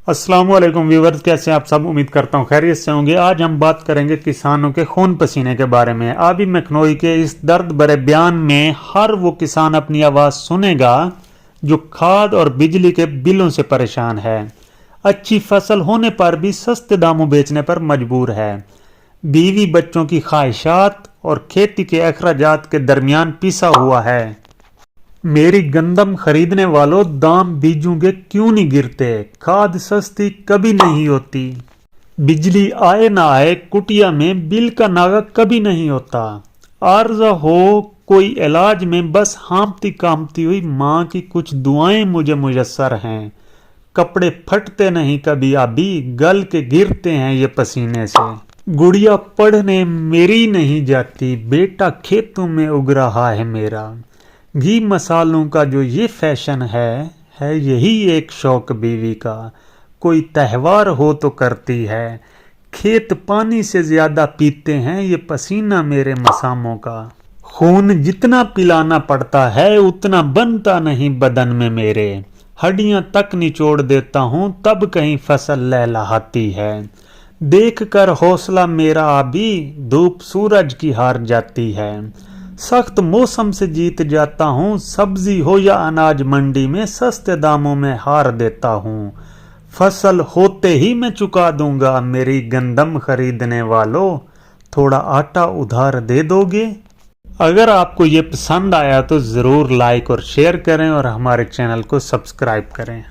अस्सलाम वालेकुम व्यूवर्स, कैसे आप सब? उम्मीद करता हूँ खैरियत से होंगे। आज हम बात करेंगे किसानों के खून पसीने के बारे में। आबी मखनोई के इस दर्द भरे बयान में हर वो किसान अपनी आवाज़ सुनेगा जो खाद और बिजली के बिलों से परेशान है, अच्छी फसल होने पर भी सस्ते दामों बेचने पर मजबूर है, बीवी बच्चों की ख्वाहिशात और खेती के अखराजात के दरमियान पिसा हुआ है। मेरी गंदम खरीदने वालों, दाम बीजों के क्यों नहीं गिरते? खाद सस्ती कभी नहीं होती, बिजली आए ना आए कुटिया में बिल का नागा कभी नहीं होता, आर्जा हो कोई इलाज में बस हाँफती कांपती हुई माँ की कुछ दुआएं मुझे मुयस्सर हैं। कपड़े फटते नहीं कभी अभी, गल के गिरते हैं ये पसीने से। गुड़िया पढ़ने मेरी नहीं जाती, बेटा खेतों में उग रहा है मेरा। घी मसालों का जो ये फैशन है यही एक शौक बीवी का। कोई त्यौहार हो तो करती है, खेत पानी से ज्यादा पीते हैं ये पसीना मेरे मसामों का। खून जितना पिलाना पड़ता है उतना बनता नहीं बदन में मेरे, हड्डियां तक निचोड़ देता हूँ तब कहीं फसल लहलहाती है। देख कर हौसला मेरा अभी धूप सूरज की हार जाती है, सख्त मौसम से जीत जाता हूँ, सब्जी हो या अनाज मंडी में सस्ते दामों में हार देता हूँ। फसल होते ही मैं चुका दूंगा, मेरी गंदम खरीदने वालों थोड़ा आटा उधार दे दोगे? अगर आपको ये पसंद आया तो ज़रूर लाइक और शेयर करें और हमारे चैनल को सब्सक्राइब करें।